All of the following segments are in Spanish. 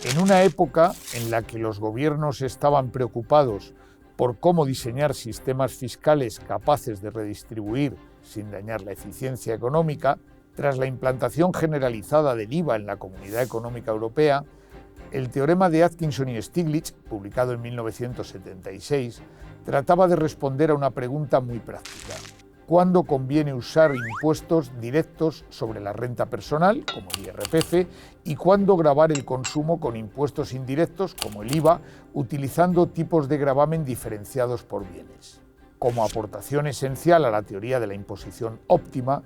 En una época en la que los gobiernos estaban preocupados por cómo diseñar sistemas fiscales capaces de redistribuir sin dañar la eficiencia económica, tras la implantación generalizada del IVA en la Comunidad Económica Europea, el teorema de Atkinson y Stiglitz, publicado en 1976, trataba de responder a una pregunta muy práctica. ¿Cuándo conviene usar impuestos directos sobre la renta personal, como el IRPF, y cuándo gravar el consumo con impuestos indirectos, como el IVA, utilizando tipos de gravamen diferenciados por bienes? Como aportación esencial a la teoría de la imposición óptima,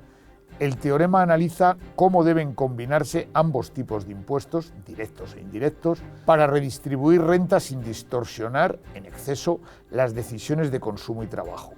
el teorema analiza cómo deben combinarse ambos tipos de impuestos, directos e indirectos, para redistribuir renta sin distorsionar en exceso las decisiones de consumo y trabajo.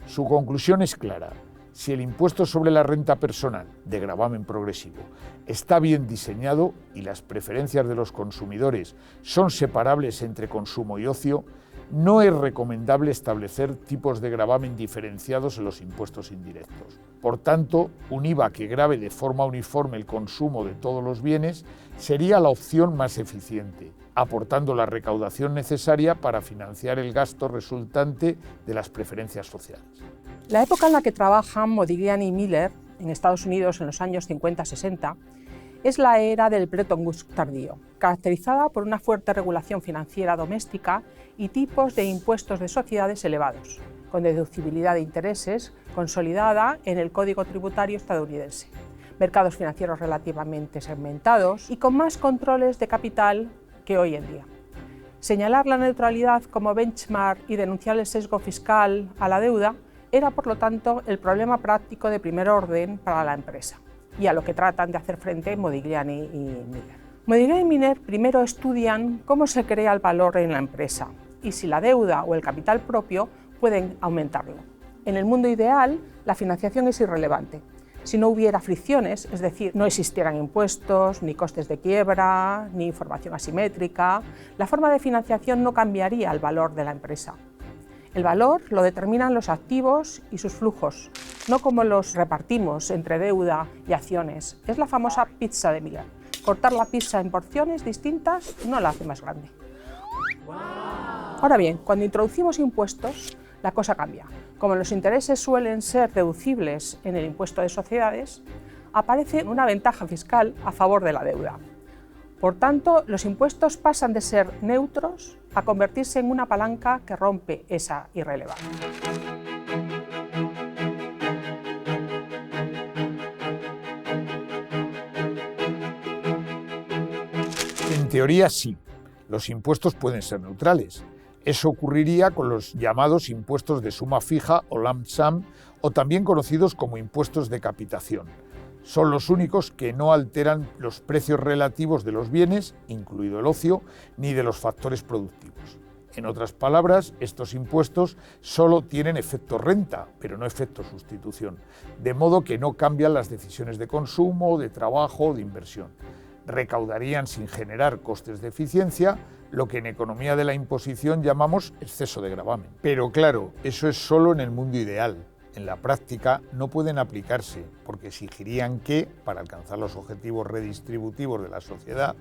Su conclusión es clara. Si el impuesto sobre la renta personal, de gravamen progresivo, está bien diseñado y las preferencias de los consumidores son separables entre consumo y ocio, no es recomendable establecer tipos de gravamen diferenciados en los impuestos indirectos. Por tanto, un IVA que grave de forma uniforme el consumo de todos los bienes sería la opción más eficiente, aportando la recaudación necesaria para financiar el gasto resultante de las preferencias sociales. La época en la que trabajan Modigliani y Miller en Estados Unidos en los años 50-60 es la era del Bretton Woods tardío, caracterizada por una fuerte regulación financiera doméstica y tipos de impuestos de sociedades elevados, con deducibilidad de intereses consolidada en el Código Tributario estadounidense, mercados financieros relativamente segmentados y con más controles de capital que hoy en día. Señalar la neutralidad como benchmark y denunciar el sesgo fiscal a la deuda era, por lo tanto, el problema práctico de primer orden para la empresa, y a lo que tratan de hacer frente Modigliani y Miller. Modigliani y Miller primero estudian cómo se crea el valor en la empresa y si la deuda o el capital propio pueden aumentarlo. En el mundo ideal, la financiación es irrelevante. Si no hubiera fricciones, es decir, no existieran impuestos, ni costes de quiebra, ni información asimétrica, la forma de financiación no cambiaría el valor de la empresa. El valor lo determinan los activos y sus flujos, no como los repartimos entre deuda y acciones. Es la famosa pizza de Miller. Cortar la pizza en porciones distintas no la hace más grande. Ahora bien, cuando introducimos impuestos, la cosa cambia. Como los intereses suelen ser deducibles en el impuesto de sociedades, aparece una ventaja fiscal a favor de la deuda. Por tanto, los impuestos pasan de ser neutros a convertirse en una palanca que rompe esa irrelevancia. En teoría sí, los impuestos pueden ser neutrales. Eso ocurriría con los llamados impuestos de suma fija o lump sum, o también conocidos como impuestos de capitación. Son los únicos que no alteran los precios relativos de los bienes, incluido el ocio, ni de los factores productivos. En otras palabras, estos impuestos solo tienen efecto renta, pero no efecto sustitución, de modo que no cambian las decisiones de consumo, de trabajo o de inversión. Recaudarían sin generar costes de eficiencia, lo que en economía de la imposición llamamos exceso de gravamen. Pero claro, eso es solo en el mundo ideal. En la práctica no pueden aplicarse porque exigirían que, para alcanzar los objetivos redistributivos de la sociedad,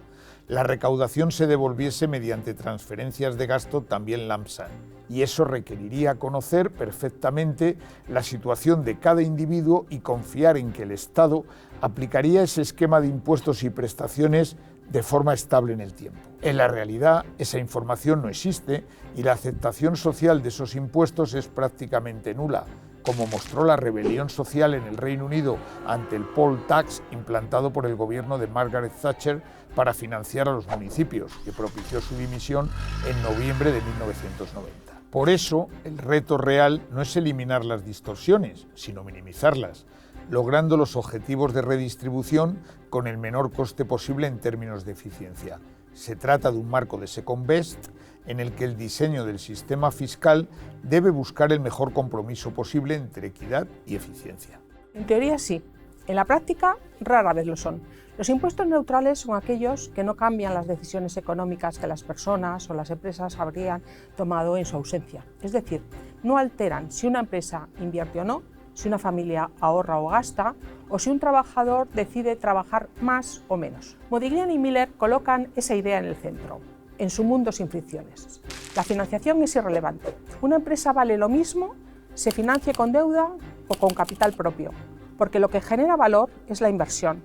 la recaudación se devolviese mediante transferencias de gasto también lump sum. Y eso requeriría conocer perfectamente la situación de cada individuo y confiar en que el Estado aplicaría ese esquema de impuestos y prestaciones de forma estable en el tiempo. En la realidad, esa información no existe y la aceptación social de esos impuestos es prácticamente nula, como mostró la rebelión social en el Reino Unido ante el poll tax implantado por el gobierno de Margaret Thatcher para financiar a los municipios, que propició su dimisión en noviembre de 1990. Por eso, el reto real no es eliminar las distorsiones, sino minimizarlas, logrando los objetivos de redistribución con el menor coste posible en términos de eficiencia. Se trata de un marco de second best en el que el diseño del sistema fiscal debe buscar el mejor compromiso posible entre equidad y eficiencia. En teoría sí, en la práctica rara vez lo son. Los impuestos neutrales son aquellos que no cambian las decisiones económicas que las personas o las empresas habrían tomado en su ausencia. Es decir, no alteran si una empresa invierte o no, si una familia ahorra o gasta, o si un trabajador decide trabajar más o menos. Modigliani y Miller colocan esa idea en el centro, en su mundo sin fricciones. La financiación es irrelevante. Una empresa vale lo mismo se financie con deuda o con capital propio, porque lo que genera valor es la inversión,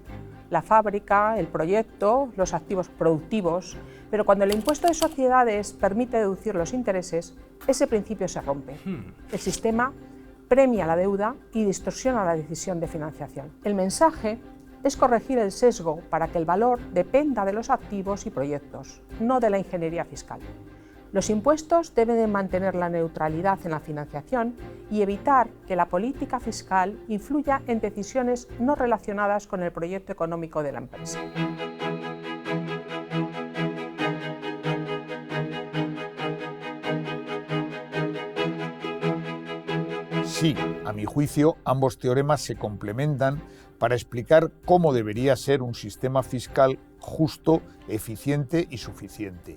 la fábrica, el proyecto, los activos productivos, pero cuando el impuesto de sociedades permite deducir los intereses, ese principio se rompe. El sistema premia la deuda y distorsiona la decisión de financiación. El mensaje es corregir el sesgo para que el valor dependa de los activos y proyectos, no de la ingeniería fiscal. Los impuestos deben de mantener la neutralidad en la financiación y evitar que la política fiscal influya en decisiones no relacionadas con el proyecto económico de la empresa. Sí, a mi juicio, ambos teoremas se complementan para explicar cómo debería ser un sistema fiscal justo, eficiente y suficiente.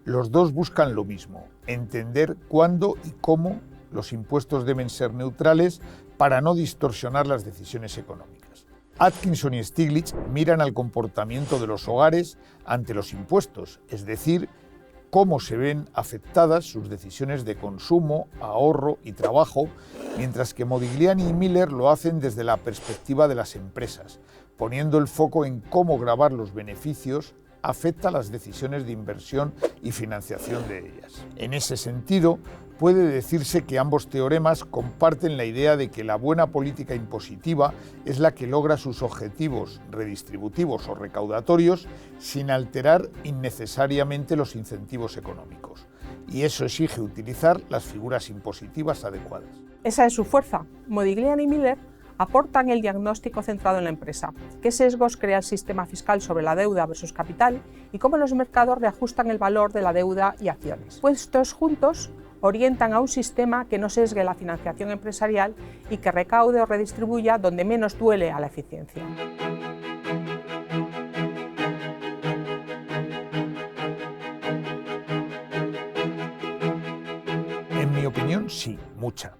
Los dos buscan lo mismo, entender cuándo y cómo los impuestos deben ser neutrales para no distorsionar las decisiones económicas. Atkinson y Stiglitz miran al comportamiento de los hogares ante los impuestos, es decir, cómo se ven afectadas sus decisiones de consumo, ahorro y trabajo, mientras que Modigliani y Miller lo hacen desde la perspectiva de las empresas, poniendo el foco en cómo gravar los beneficios afecta las decisiones de inversión y financiación de ellas. En ese sentido, puede decirse que ambos teoremas comparten la idea de que la buena política impositiva es la que logra sus objetivos redistributivos o recaudatorios sin alterar innecesariamente los incentivos económicos. Y eso exige utilizar las figuras impositivas adecuadas. Esa es su fuerza. Modigliani y Miller aportan el diagnóstico centrado en la empresa, qué sesgos crea el sistema fiscal sobre la deuda versus capital y cómo los mercados reajustan el valor de la deuda y acciones. Puestos juntos, orientan a un sistema que no sesgue la financiación empresarial y que recaude o redistribuya donde menos duele a la eficiencia. En mi opinión, sí, mucha.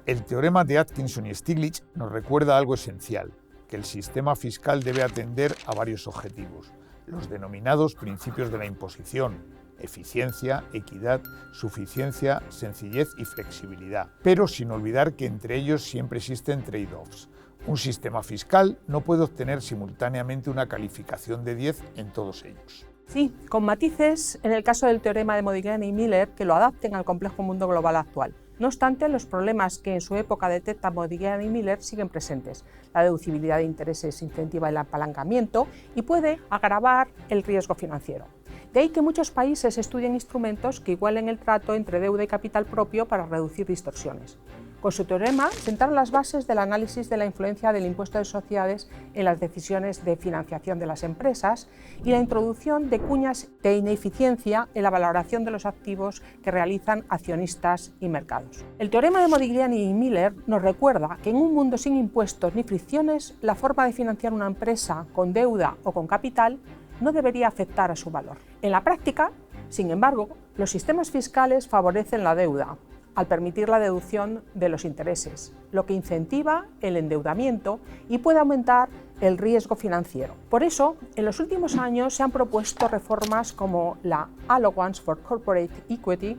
El teorema de Atkinson y Stiglitz nos recuerda algo esencial, que el sistema fiscal debe atender a varios objetivos, los denominados principios de la imposición: eficiencia, equidad, suficiencia, sencillez y flexibilidad, pero sin olvidar que entre ellos siempre existen trade-offs. Un sistema fiscal no puede obtener simultáneamente una calificación de 10 en todos ellos. Sí, con matices en el caso del teorema de Modigliani y Miller que lo adapten al complejo mundo global actual. No obstante, los problemas que en su época detectan Modigliani y Miller siguen presentes. La deducibilidad de intereses incentiva el apalancamiento y puede agravar el riesgo financiero. De ahí que muchos países estudien instrumentos que igualen el trato entre deuda y capital propio para reducir distorsiones. Con su teorema sentaron las bases del análisis de la influencia del impuesto de sociedades en las decisiones de financiación de las empresas y la introducción de cuñas de ineficiencia en la valoración de los activos que realizan accionistas y mercados. El teorema de Modigliani y Miller nos recuerda que en un mundo sin impuestos ni fricciones, la forma de financiar una empresa con deuda o con capital no debería afectar a su valor. En la práctica, sin embargo, los sistemas fiscales favorecen la deuda al permitir la deducción de los intereses, lo que incentiva el endeudamiento y puede aumentar el riesgo financiero. Por eso, en los últimos años se han propuesto reformas como la Allowance for Corporate Equity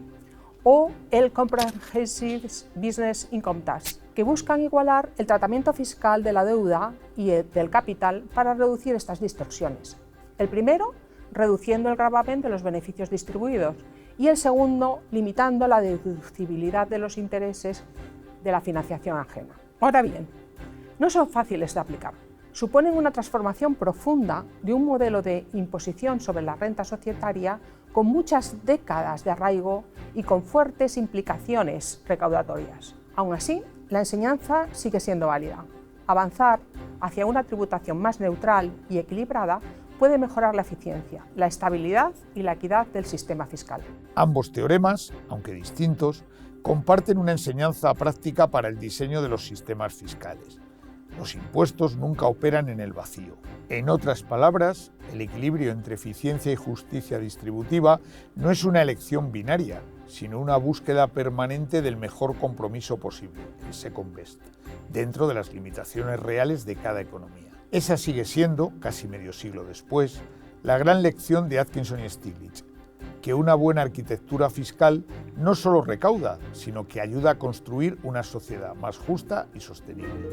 o el Comprehensive Business Income Tax, que buscan igualar el tratamiento fiscal de la deuda y del capital para reducir estas distorsiones. El primero, reduciendo el gravamen de los beneficios distribuidos, y el segundo, limitando la deducibilidad de los intereses de la financiación ajena. Ahora bien, no son fáciles de aplicar. Suponen una transformación profunda de un modelo de imposición sobre la renta societaria con muchas décadas de arraigo y con fuertes implicaciones recaudatorias. Aún así, la enseñanza sigue siendo válida. Avanzar hacia una tributación más neutral y equilibrada puede mejorar la eficiencia, la estabilidad y la equidad del sistema fiscal. Ambos teoremas, aunque distintos, comparten una enseñanza práctica para el diseño de los sistemas fiscales. Los impuestos nunca operan en el vacío. En otras palabras, el equilibrio entre eficiencia y justicia distributiva no es una elección binaria, sino una búsqueda permanente del mejor compromiso posible, el second best, dentro de las limitaciones reales de cada economía. Esa sigue siendo, casi medio siglo después, la gran lección de Atkinson y Stiglitz, que una buena arquitectura fiscal no solo recauda, sino que ayuda a construir una sociedad más justa y sostenible.